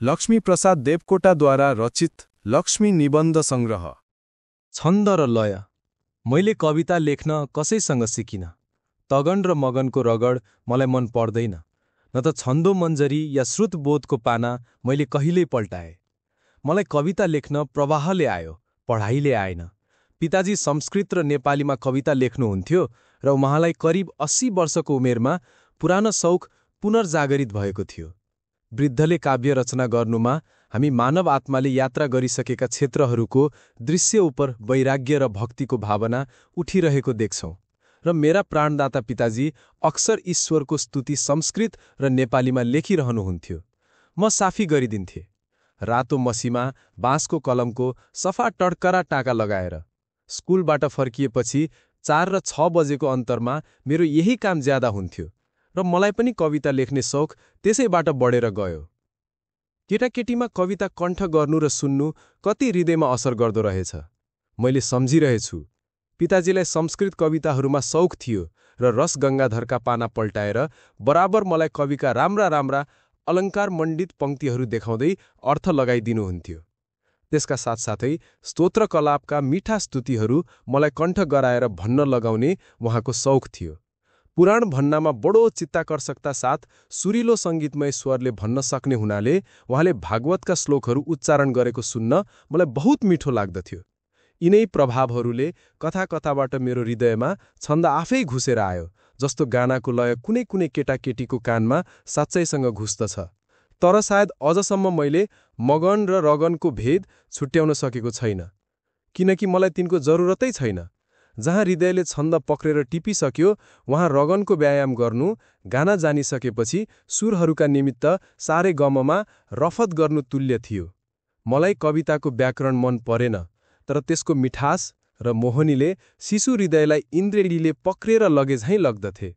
लक्ष्मीप्रसाद देवकोटाद्वारा रचित लक्ष्मी निबन्ध संग्रह। छन्द र लय। मैले कविता लेख्न कसैसँग सिकिन। तगन र मगनको रगड मलाई मन पर्दैन। न त छन्दो मञ्जरी या श्रुतबोधको पाना मैले कहिल्यै पल्टाए। मलाई कविता लेख्न प्रवाहले आयो, पढाइले आएन। पिताजी संस्कृत र नेपालीमा कविता लेख्नुहुन्थ्यो र उहाँलाई करिब 80 वर्षको उमेरमा पुरानो शौक पुनर्जागरित भएको थियो। वृद्धले काव्य रचना गर्नुमा हामी मानव आत्माले यात्रा गरिसकेका क्षेत्रहरूको दृश्य उप वैराग्य र भक्तिको भावना उठिरहेको देख्छौं र मेरा प्राणदाता पिताजी अक्सर ईश्वरको स्तुति संस्कृत र नेपालीमा लेखिरहनुहुन्थ्यो। म साफी गरिदिन्थे, रातो मसीमा बाँसको कलमको सफा टड्करा टाका लगाएर। स्कुलबाट फर्किएपछि 4 र 6 बजेको अन्तरमा मेरो यही काम ज्यादा हुन्थ्यो र मलाई पनि कविता लेख्ने शौक त्यसैबाट बढेर गयो। केटाकेटीमा कविता कण्ठ गर्नु र सुन्नु कति हृदयमा असर गर्दो रहेछ मैले सम्झिरहेछु। पिताजीलाई संस्कृत कविताहरूमा शौक थियो र रस गङ्गाधरका पाना पल्टाएर बराबर मलाई कविका राम्रा राम्रा अलङ्कार मण्डित पंक्तिहरू देखाउँदै अर्थ लगाइदिनुहुन्थ्यो। त्यसका साथसाथै स्तोत्र कलापका मिठा स्तुतिहरू मलाई कण्ठ गराएर भन्न लगाउने उहाँको शौक थियो। पुराण भन्नमा बडो चित्ताकर्षकता साथ सुरिलो सङ्गीतमय स्वरले भन्न सक्ने हुनाले उहाँले भागवतका श्लोकहरू उच्चारण गरेको सुन्न मलाई बहुत मिठो लाग्दथ्यो। यिनै प्रभावहरूले कथा कथाबाट मेरो हृदयमा छन्द आफै घुसेर आयो, जस्तो गानाको लय कुनै कुनै केटाकेटीको कानमा साँच्चैसँग घुस्दछ। तर सायद अझसम्म मैले मगन र रगनको भेद छुट्याउन सकेको छैन, किनकि मलाई तिनको जरुरतै छैन। जहाँ हृदयले छन्द पक्रेर टिपिसक्यो वहाँ रगनको व्यायाम गर्नु, गाना जानिसकेपछि सुरहरूका निमित्त सारे गममा रफत गर्नु तुल्य थियो। मलाई कविताको व्याकरण मन परेन, तर त्यसको मिठास र मोहनीले शिशु हृदयलाई इन्द्रेणीले पक्रेर लगे झैँ लाग्दथे।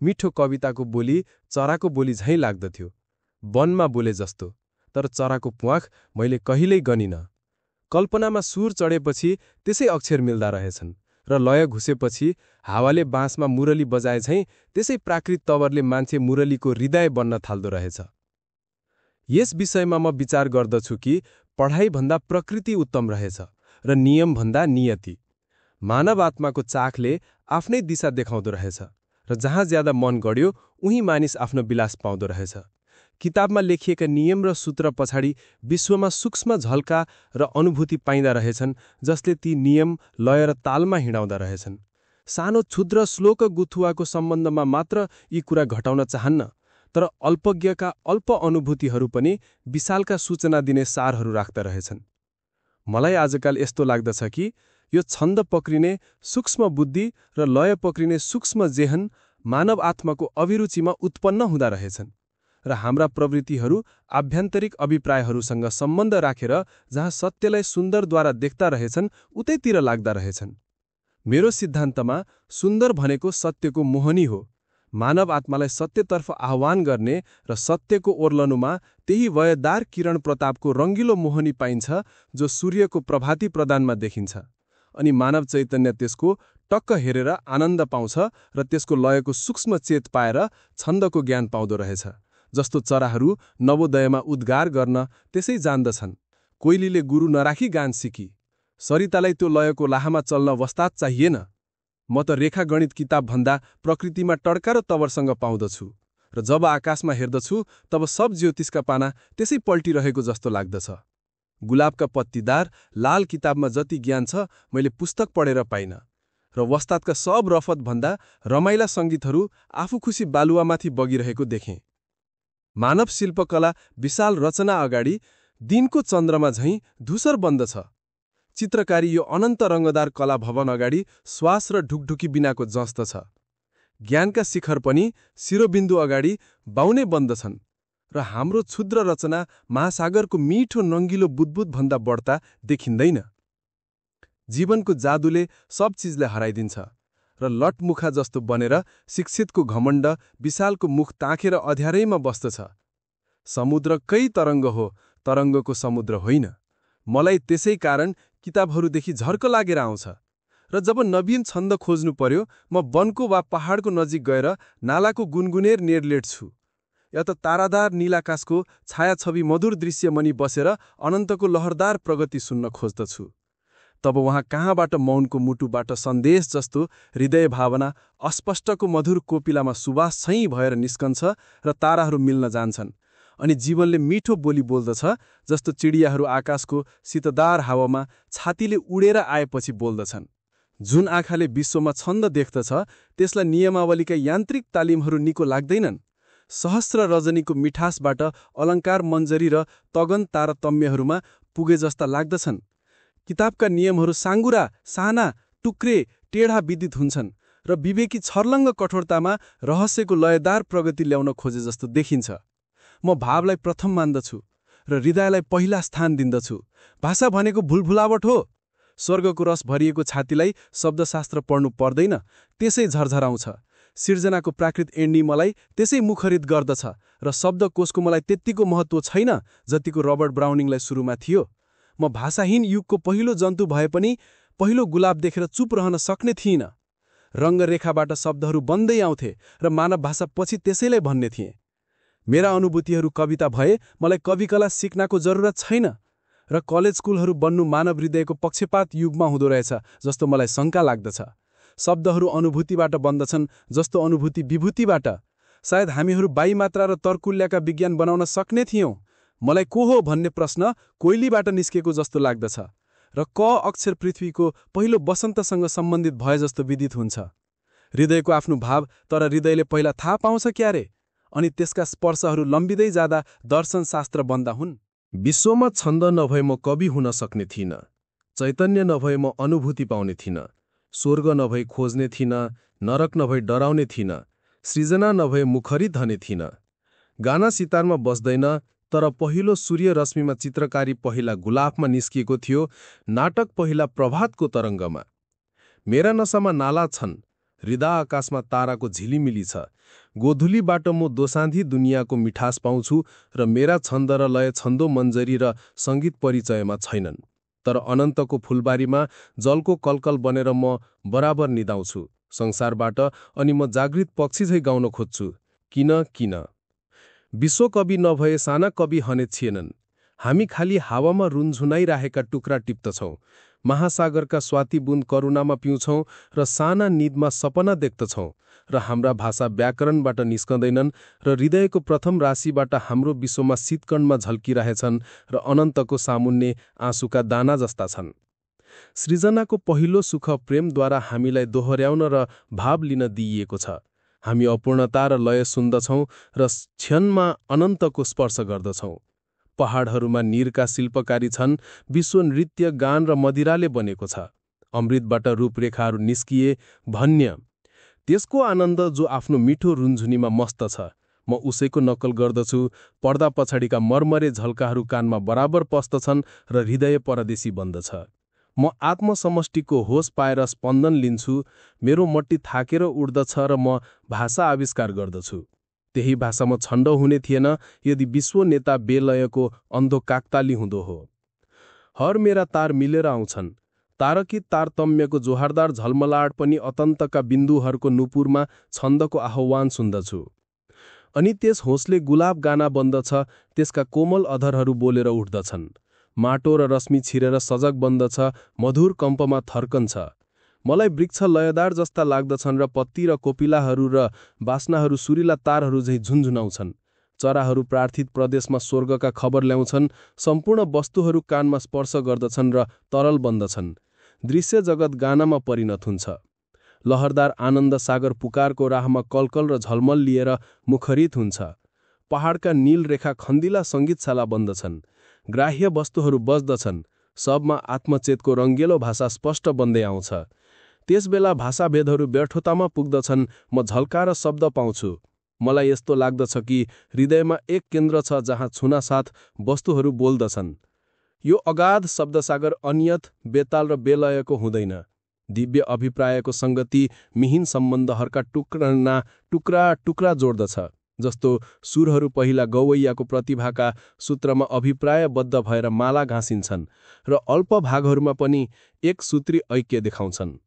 मिठो कविताको बोली चराको बोली झैँ लाग्दथ्यो, वनमा बोले जस्तो। तर चराको प्वाख मैले कहिल्यै गनिन। कल्पनामा सुर चढेपछि त्यसै अक्षर मिल्दा रहेछन् र लय घुसेपछि हावाले बाँसमा मुरली बजाए झैँ त्यसै प्राकृत तवरले मान्छे मुरलीको हृदय बन्न थाल्दो रहेछ। यस विषयमा म विचार गर्दछु कि पढाइभन्दा प्रकृति उत्तम रहेछ र नियमभन्दा नियति। मानव आत्माको चाखले आफ्नै दिशा देखाउँदो रहेछ र जहाँ ज्यादा मन गढ्यो उही मानिस आफ्नो विलास पाउँदो रहेछ। किताबमा लेखिएका नियम र सूत्र पछाडि विश्वमा सूक्ष्म झल्का र अनुभूति पाइँदा रहेछन्, जसले ती नियम लय र तालमा हिँडाउँदा रहेछन्। सानो क्षुद्र श्लोक गुथुवाको सम्बन्धमा मात्र यी कुरा घटाउन चाहन्न, तर अल्पज्ञका अल्प अनुभूतिहरू पनि विशालका सूचना दिने सारहरू राख्दा रहेछन्। मलाई आजकाल यस्तो लाग्दछ कि यो छन्द पक्रिने सूक्ष्म बुद्धि र लय पक्रिने सूक्ष्म जेहन मानव आत्माको अभिरुचिमा उत्पन्न हुँदा रहेछन् र हाम्रा प्रवृत्तिहरू आभ्यन्तरिक अभिप्रायहरूसँग सम्बन्ध राखेर जहाँ सत्यलाई सुन्दरद्वारा देख्दा रहेछन् उतैतिर लाग्दा रहेछन्। मेरो सिद्धान्तमा सुन्दर भनेको सत्यको मोहनी हो। मानव आत्मालाई सत्यतर्फ आह्वान गर्ने र सत्यको ओर्लनुमा त्यही वयदार किरण प्रतापको रङ्गिलो मोहनी पाइन्छ जो सूर्यको प्रभाती प्रदानमा देखिन्छ, अनि मानव चैतन्य त्यसको टक्क हेरेर आनन्द पाउँछ र त्यसको लयको सूक्ष्म चेत पाएर छन्दको ज्ञान पाउँदो रहेछ। जस्तो चराहरू नवोदयमा उद्गार गर्न त्यसै जान्दछन्। कोइलीले गुरु नराखी गान सिकी, सरितालाई त्यो लयको लाहामा चल्न वस्ताद चाहिएन। म त रेखा गणित किताब भन्दा प्रकृतिमा टड्का र तवरसँग पाउँदछु र जब आकाशमा हेर्दछु तब सब ज्योतिषका पाना त्यसै पल्टिरहेको जस्तो लाग्दछ। गुलाबका पत्तीदार लाल किताबमा जति ज्ञान छ मैले पुस्तक पढेर पाइन र वस्तादका सब रफत भन्दा रमाइला सङ्गीतहरू आफू खुसी बालुवामाथि बगिरहेको देखेँ। मानव शिल्पकला विशाल रचना अगाडि दिनको चन्द्रमा झैँ धूसर बन्दछ। चित्रकारी यो अनन्त रङ्गदार कला भवन अगाडि श्वास र ढुकढुकी बिनाको जस्तो छ। ज्ञानका शिखर पनि शिरोबिन्दु अगाडि बाउनै बन्दछन् र हाम्रो क्षुद्र रचना महासागरको मिठो नङ्गिलो बुदबुद भन्दा बढ्ता देखिँदैन। जीवनको जादुले सब चिजलाई हराइदिन्छ र लटमुखा जस्तो बनेर शिक्षितको घमण्ड विशालको मुख ताकेर अध्यारैमा बस्दछ। समुद्र कै तरङ्ग हो, तरङ्गको समुद्र होइन। मलाई त्यसै कारण किताबहरूदेखि झर्क लागेर आउँछ र जब नवीन छन्द खोज्नु पर्यो म वनको वा पहाडको नजिक गएर नालाको गुनगुनेर नेर लेट्छु। या त तारादार नीलाकाशको छायाछवि मधुर दृश्य मनी बसेर अनन्तको लहरदार प्रगति सुन्न खोज्दछु। तब वहाँ कहाँबाट मौनको मुटुबाट सन्देश जस्तो हृदय भावना अस्पष्टको मधुर कोपिलामा सुवास छैँ भएर निस्कन्छ र ताराहरू मिल्न जान्छन्, अनि जीवनले मिठो बोली बोल्दछ जस्तो चिडियाहरू आकाशको शीतदार हावामा छातीले उडेर आएपछि बोल्दछन्। जुन आँखाले विश्वमा छन्द देख्दछ त्यसलाई नियमावलीका यान्त्रिक तालिमहरू निको लाग्दैनन्। सहस्र रजनीको मिठासबाट अलङ्कार मञ्जरी र तगन तारतम्यहरूमा पुगे जस्ता लाग्दछन्। किताबका नियमहरू साङ्गुरा, साना, टुक्रे, टेढा विदित हुन्छन् र विवेकी छर्लङ्ग कठोरतामा रहस्यको लयदार प्रगति ल्याउन खोजे जस्तो देखिन्छ। म भावलाई प्रथम मान्दछु र हृदयलाई पहिला स्थान दिन्दछु। भाषा भनेको भुलभुलावट हो। स्वर्गको रस भरिएको छातीलाई शब्दशास्त्र पढ्नु पर्दैन, त्यसै झरझराउँछ। सिर्जनाको प्राकृत एन्डी मलाई त्यसै मुखरित गर्दछ र शब्दकोशको मलाई त्यत्तिको महत्त्व छैन जतिको रबर्ट ब्राउनिङलाई सुरुमा थियो। म भाषाहीन युगको पहिलो जन्तु भए पनि पहिलो गुलाब देखेर चुप रहन सक्ने थिइनँ। रङ्गरेखाबाट शब्दहरू बन्दै आउँथे र मानव भाषा पछि त्यसैलाई भन्ने थिएँ। मेरा अनुभूतिहरू कविता भए मलाई कविकला सिक्नको जरुरत छैन र कलेज स्कुलहरू बन्नु मानव हृदयको पक्षपात युगमा हुँदो रहेछ जस्तो मलाई शङ्का लाग्दछ। शब्दहरू अनुभूतिबाट बन्दछन् जस्तो अनुभूति विभूतिबाट। सायद हामीहरू बाई मात्रा र तर्कुल्याका विज्ञान बनाउन सक्ने थियौँ। मलाई को हो भन्ने प्रश्न कोइलीबाट निस्केको जस्तो लाग्दछ र क अक्षर पृथ्वीको पहिलो वसन्तसँग सम्बन्धित भए जस्तो विदित हुन्छ। हृदयको आफ्नो भाव तर हृदयले पहिला थाहा पाउँछ क्यारे, अनि त्यसका स्पर्शहरू लम्बिँदै जाँदा दर्शनशास्त्र बन्दा हुन्। विश्वमा छन्द नभए म कवि हुन सक्ने थिइनँ, चैतन्य नभए म अनुभूति पाउने थिइनँ, स्वर्ग नभई खोज्ने थिइनँ, नरक नभई डराउने थिइनँ, सृजना नभए मुखरित धने थिइनँ। गाना सितारमा बस्दैन, तर पहिलो सूर्य रश्मिमा चित्रकारी पहिला गुलाफमा निस्किएको थियो, नाटक पहिला प्रभातको तरङ्गमा। मेरा नसामा नाला छन्, हृदय आकाशमा ताराको झिलिमिली छ। गोधुलीबाट म दोसान्धी दुनियाँको मिठास पाउँछु र मेरा छन्द र लय छन्दो मञ्जरी र सङ्गीत परिचयमा छैनन्। तर अनन्तको फुलबारीमा जलको कलकल बनेर म बराबर निदाउँछु संसारबाट, अनि म जागृत पक्षी झै गाउन खोज्छु। किन विश्वकवि नभए साना कवि हने थिएनन्। हामी खाली हावामा रुन्झुनाइरहेका टुक्रा टिप्दछौँ, महासागरका स्वाति बुन्द करुणामा पिउँछौँ र साना निदमा सपना देख्दछौँ, र हाम्रा भाषा व्याकरणबाट निस्कँदैनन् र हृदयको प्रथम राशिबाट हाम्रो विश्वमा शीतकणमा झल्किरहेछन् र अनन्तको सामुन्ने आँसुका दाना जस्ता छन्। सृजनाको पहिलो सुख प्रेमद्वारा हामीलाई दोहोर्याउन र भाव लिन दिइएको छ। हामी अपूर्णता र लय सुन्दछौँ र क्षणमा अनन्तको स्पर्श गर्दछौँ। पहाडहरूमा नीरका शिल्पकारी छन्, विश्व नृत्य, गान र मदिराले बनेको छ। अमृतबाट रूपरेखाहरू निस्किए, धन्य त्यसको आनन्द जो आफ्नो मिठो रुन्झुनीमा मस्त छ। म उसैको नक्कल गर्दछु। पर्दा पछाडिका मर्मरे झल्काहरू कानमा बराबर पस्दछन् र हृदय परदेशी बन्दछ। म आत्मसमष्टिको होस पाएर स्पन्दन लिन्छु। मेरो मट्टी थाकेर उड्दछ र म भाषा आविष्कार गर्दछु। त्यही भाषामा छन्द हुने थिएन यदि विश्व नेता बेलयको अन्धो काकताली हुँदो हो। हर मेरा तार मिलेर आउँछन्। तारकित तारतम्यको जोहारदार झलमलाट पनि अतन्तका बिन्दुहरूको नुपुरमा छन्दको आह्वान सुन्दछु। अनि त्यस होसले गुलाब गाना बन्दछ, त्यसका कोमल अधरहरू बोलेर उठ्दछन्। माटो र रश्मि छिरेर सजग बन्दछ, मधुर कम्पमा थर्कन्छ। मलाई वृक्ष लयदार जस्ता लाग्दछन् र पत्ती र कोपिलाहरू र बास्नाहरू सुरिला तारहरू झैँ झुन्झुनाउँछन्। चराहरू प्रार्थित प्रदेशमा स्वर्गका खबर ल्याउँछन्। सम्पूर्ण वस्तुहरू कानमा स्पर्श गर्दछन् र तरल बन्दछन्। दृश्य जगत गानामा परिणत हुन्छ। लहरदार आनन्द सागर पुकारको राहमा कलकल र झलमल लिएर मुखरित हुन्छ। पहाडका नील रेखा खन्दिला सङ्गीतशाला बन्दछन्। ग्राह्य वस्तुहरू बज्दछन्। सबमा आत्मचेतको रङ्गेलो भाषा स्पष्ट बन्दै आउँछ। त्यसबेला भाषाभेदहरू व्यर्थतामा पुग्दछन्। म झल्काएर शब्द पाउँछु। मलाई यस्तो लाग्दछ कि हृदयमा एक केन्द्र छ जहाँ छुनासाथ वस्तुहरू बोल्दछन्। यो अगाध शब्दसागर अनियत, बेताल र बेलयको हुँदैन। दिव्य अभिप्रायको सङ्गति मिहिन सम्बन्धहरूका टुक्रा टुक्रा जोड्दछ। जस्तो सुरहरू पहिला गवैयाको प्रतिभाका सूत्रमा अभिप्रायबद्ध भएर माला घाँसिन्छन् र अल्प भागहरूमा पनि एक सूत्री ऐक्य देखाउँछन्।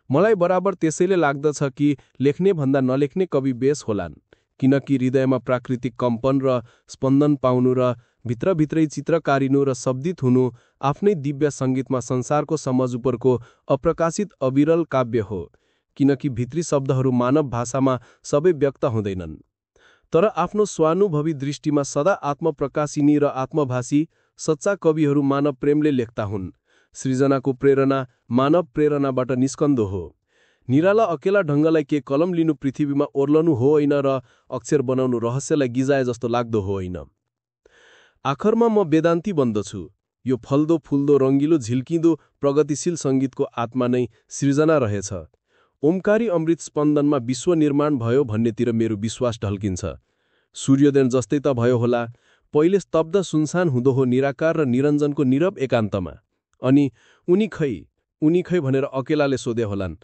मलाई बराबर त्यसैले लाग्दछ कि लेख्ने भन्दा नलेख्ने कवि बेस होलान्, किनकि हृदयमा प्राकृतिक कम्पन र स्पन्दन पाउनु र भित्रभित्रै चित्रकारिनु र शब्दित हुनु आफ्नै दिव्य सङ्गीतमा संसारको समझ उपरको अप्रकाशित अविरल काव्य हो, किनकि भित्री शब्दहरू मानव भाषामा सबै व्यक्त हुँदैनन्। तर आफ्नो स्वानुभवी दृष्टिमा सदा आत्मप्रकाशिनी र आत्मभाषी सच्चा कविहरू मानव प्रेमले लेख्दा हुन्। सृजनाको प्रेरणा मानव प्रेरणाबाट निस्कन्दो हो। निराला अकेला ढङ्गलाई के कलम लिनु पृथ्वीमा ओर्लनु हो होइन र अक्षर बनाउनु रहस्यलाई गिजाए जस्तो लाग्दो हो होइन। आखरमा म वेदान्ती बन्दछु। यो फल्दो फुल्दो रङ्गिलो झिल्किँदो प्रगतिशील सङ्गीतको आत्मा नै सृजना रहेछ। ओमकारी अमृत स्पन्दनमा विश्व निर्माण भयो भन्नेतिर मेरो विश्वास ढल्किन्छ। सूर्योदय जस्तै त भयो होला। पहिले स्तब्ध सुनसान हुँदो हो निराकार र निरञ्जनको नीरव एकान्तमा। अनि उनी खै भनेर अकेलाले सोधे होलान्।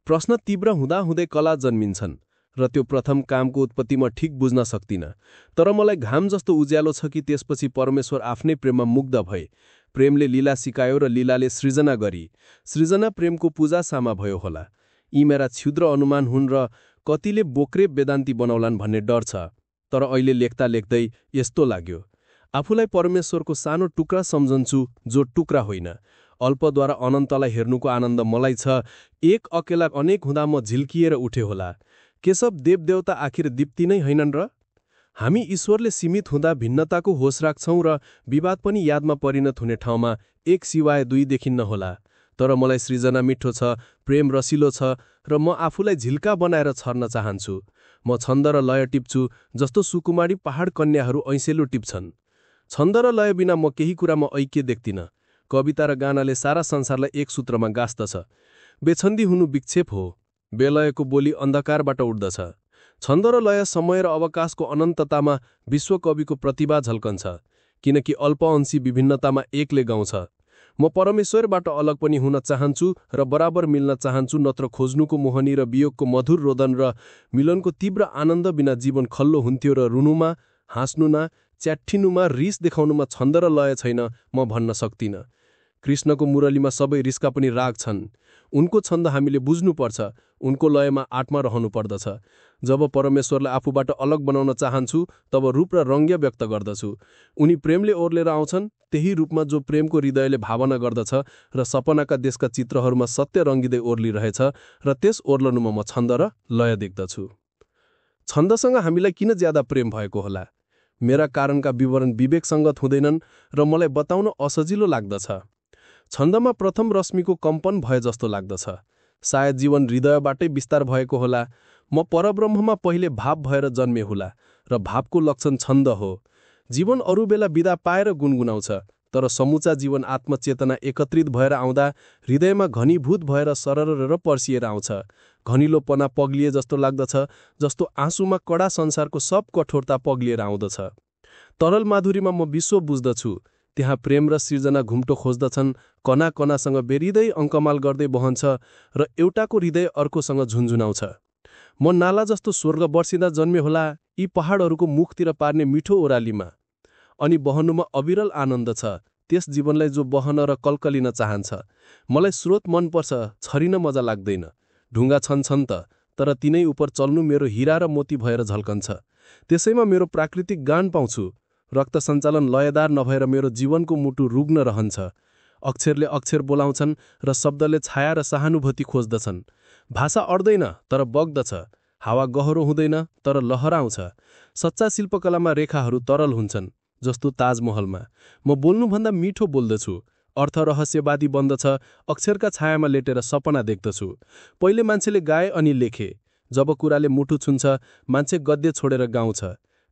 प्रश्न तीव्र हुँदाहुँदै कला जन्मिन्छन् र त्यो प्रथम कामको उत्पत्ति म ठिक बुझ्न सक्दिनँ। तर मलाई घाम जस्तो उज्यालो छ कि त्यसपछि परमेश्वर आफ्नै प्रेममा मुग्ध भए। प्रेमले लीला सिकायो र लीलाले सृजना गरी। सृजना प्रेमको पूजा सामा भयो होला। यी मेरा क्षुद्र अनुमान हुन् र कतिले बोक्रे वेदान्ती बनाउलान् भन्ने डर छ। तर अहिले लेख्दा लेख्दै यस्तो लाग्यो, आफूलाई परमेश्वरको सानो टुक्रा सम्झन्छु जो टुक्रा होइन। अल्पद्वारा अनन्तलाई हेर्नुको आनन्द मलाई छ। एक अकेला अनेक हुँदा म झिल्किएर उठे होला। केशव देवदेवता आखिर दीप्ति नै होइनन् र? हामी ईश्वरले सीमित हुँदा भिन्नताको होस राख्छौं र विवाद पनि यादमा परिणत हुने ठाउँमा एक सिवाय दुई देखिन्न होला। तर मलाई सृजना मिठो छ, प्रेम रसिलो छ र म आफूलाई झिल्का बनाएर छर्न चाहन्छु। म छन्द र लय टिप्छु जस्तो सुकुमारी पहाड कन्याहरू ऐसेलो टिप्छन्। छन्द र लय बिना म केही कुरामा ऐक्य देख्दिनँ। कविता र गानाले सारा संसारलाई एक सूत्रमा गाँस्दछ। बेछन्दी हुनु विक्षेप हो। बेलयको बोली अन्धकारबाट उठ्दछ। छन्द र लय समय र अवकाशको अनन्ततामा विश्वकविको प्रतिभा झल्कन्छ, किनकि अल्पअंशी विभिन्नतामा एकले गाउँछ। म परमेश्वरबाट अलग पनि हुन चाहन्छु र बराबर मिल्न चाहन्छु, नत्र खोज्नुको मोहनी र वियोगको मधुर रोदन र मिलनको तीव्र आनन्द बिना जीवन खल्लो हुन्थ्यो र रुनुमा, हाँस्नुमा, च्याट्ठिनुमा, रिस देखाउनुमा छन्द र लय छैन म भन्न सक्दिनँ। कृष्णको मुरलीमा सबै रिसका पनि राग छन्। उनको छन्द हामीले बुझ्नुपर्छ, उनको लयमा आत्मा रहनु पर्दछ। जब परमेश्वरलाई आफूबाट अलग बनाउन चाहन्छु तब रूप र रङ्ग्य व्यक्त गर्दछु। उनी प्रेमले ओर्लेर आउँछन्, त्यही रूपमा जो प्रेमको हृदयले भावना गर्दछ र सपनाका देशका चित्रहरूमा सत्य रङ्गिँदै ओर्लिरहेछ र त्यस ओर्लनुमा म छन्द र लय देख्दछु। छन्दसँग हामीलाई किन ज्यादा प्रेम भएको होला? मेरा कारणका विवरण विवेकसङ्गत हुँदैनन् र मलाई बताउन असजिलो लाग्दछ। छन्दमा प्रथम रश्मिको कम्पन भए जस्तो लाग्दछ। सायद जीवन हृदयबाटै विस्तार भएको होला। म परब्रह्ममा पहिले भाव भएर जन्मे होला र भावको लक्षण छन्द हो। जीवन अरू बेला विदा पाएर गुनगुनाउँछ, तर समूचा जीवन आत्मचेतना एकत्रित भएर आउँदा हृदयमा घनीभूत भएर सरर पर्सिएर आउँछ। घनिलोपना पग्लिए जस्तो लाग्दछ, जस्तो आँसुमा कडा संसारको सब कठोरता पग्लिएर आउँदछ। तरल माधुरीमा म विश्व बुझ्दछु। त्यहाँ प्रेम र सृजना घुम्टो खोज्दछन्, कना कनासँग बेरिँदै अङ्कमाल गर्दै बहन्छ र एउटाको हृदय अर्कोसँग झुन्झुनाउँछ। म नाला जस्तो स्वर्ग बर्सिँदा जन्मे होला, यी पहाडहरूको मुखतिर पार्ने मिठो ओरालीमा। अनि बहनुमा अविरल आनन्द छ, त्यस जीवनलाई जो बहन र कल्कलिन चाहन्छ। मलाई स्रोत मनपर्छ, छरिन मजा लाग्दैन। ढुङ्गा छन् त, तर तिनै उपर चल्नु मेरो हिरा र मोती भएर झल्कन्छ। त्यसैमा मेरो प्राकृतिक गान पाउँछु। रक्त सञ्चालन लयदार नभएर मेरो जीवनको मुटु रुग्न रहन्छ। अक्षरले अक्षर बोलाउँछन् र शब्दले छाया र सहानुभूति खोज्दछन्। भाषा अड्दैन तर बग्दछ। हावा गहरो हुँदैन तर लहराउँछ। सच्चा शिल्पकलामा रेखाहरू तरल हुन्छन्, जस्तो ताजमहलमा। म बोल्नुभन्दा मिठो बोल्दछु। अर्थ रहस्यवादी बन्दछ। अक्षरका छायामा लेटेर सपना देख्दछु। पहिले मान्छेले गाए अनि लेखे। जब कुराले मुटु छुन्छ, मान्छे गद्य छोडेर गाउँछ।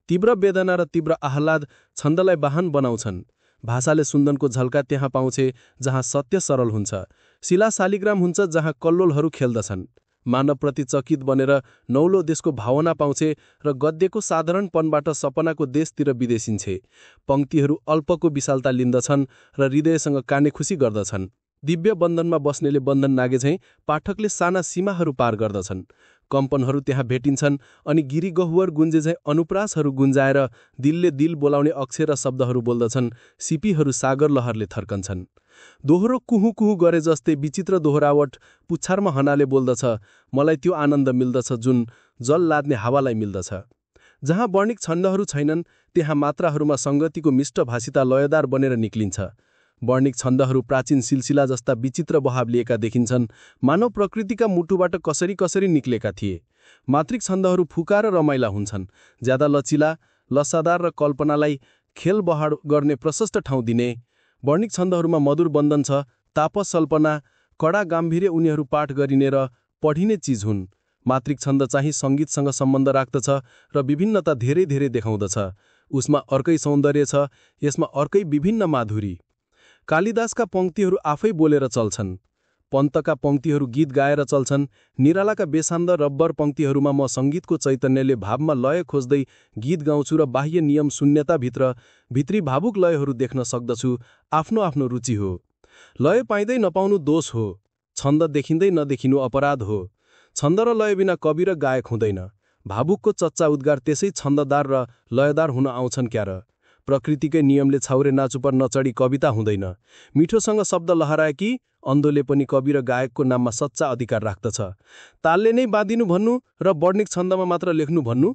तीव्र वेदना र तीव्र आह्लाद छन्दलाई वाहन बनाउँछन्। भाषाले सुन्दनको झल्का त्यहाँ पाउँछे जहाँ सत्य सरल हुन्छ। शिला शालिग्राम हुन्छ जहाँ कल्लोलहरू खेल्दछन्। मानवप्रति चकित बनेर नौलो देशको भावना पाउँछे र गद्यको साधारणपनबाट सपनाको देशतिर विदेशिन्छे। पंक्तिहरू अल्पको विशालता लिन्दछन् र हृदयसँग काने खुसी गर्दछन्। दिव्य बन्धनमा बस्नेले बन्धन नागे झैँ पाठकले साना सीमाहरू पार गर्दछन्। कम्पनहरू त्यहाँ भेटिन्छन् अनि गिरी गहुवर गुन्जे झैँ अनुप्रासहरू गुन्जाएर दिलले दिल बोलाउने अक्षर र शब्दहरू बोल्दछन्। सिपीहरू सागर लहरले थर्कन्छन्। दोहोरो कुहु कुहु गरे जस्तै विचित्र दोहोरावट पुच्छारमा हनाले बोल्दछ। मलाई त्यो आनन्द मिल्दछ जुन जल लाद्ने हावालाई मिल्दछ। जहाँ वर्णिक छन्दहरू छैनन् त्यहाँ मात्राहरूमा सङ्गतिको मिष्ट भाषिता लयदार बनेर निक्लिन्छ। वर्णिक छन्दहरू प्राचीन सिलसिला जस्ता विचित्र बहाव लिएका देखिन्छन्, मानव प्रकृतिका मुटुबाट कसरी कसरी निक्लेका थिए। मात्रिक छन्दहरू फुका र रमाइला हुन्छन्, ज्यादा लचिला, लसादार र कल्पनालाई खेल बहाड गर्ने प्रशस्त ठाउँ दिने। वर्णिक छन्दहरूमा मधुर बन्धन छ, तापस सल्पना, कडा गाम्भीर्य उनीहरू पाठ गरिने र पढिने चिज हुन्। मात्रिक छन्द चाहिँ सङ्गीतसँग सम्बन्ध राख्दछ र विभिन्नता धेरै धेरै देखाउँदछ। उसमा अर्कै सौन्दर्य छ, यसमा अर्कै विभिन्न माधुरी। कालिदासका पंक्तिहरू आफै बोलेर चल्छन्, पन्तका पंक्तिहरू गीत गाएर चल्छन्। निरालाका बेसान्द रब्बर पंक्तिहरूमा म सङ्गीतको चैतन्यले भावमा लय खोज्दै गीत गाउँछु र बाह्य नियम शून्यताभित्र भित्री भावुक लयहरू देख्न सक्दछु। आफ्नो आफ्नो रुचि हो। लय पाइँदै नपाउनु दोष हो, छन्द देखिँदै नदेखिनु अपराध हो। छन्द र लय बिना कवि र गायक हुँदैन। भावुकको चच्चा उद्गार त्यसै छन्ददार र लयदार हुन आउँछन् क्या र। प्रकृतिकै नियमले छाउरे नाचुपर नचढी कविता हुँदैन। मिठोसँग शब्द लहराएकी अन्धोले पनि कवि र गायकको नाममा सच्चा अधिकार राख्दछ। तालले नै बाँधिनु भन्नु र वर्णिक छन्दमा मात्र लेख्नु भन्नु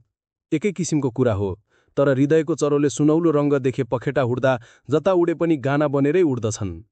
एकै किसिमको कुरा हो, तर हृदयको चरोले सुनौलो रङ्ग देखे पखेटा उड्दा जता उडे पनि गाना बनेरै उड्दछन्।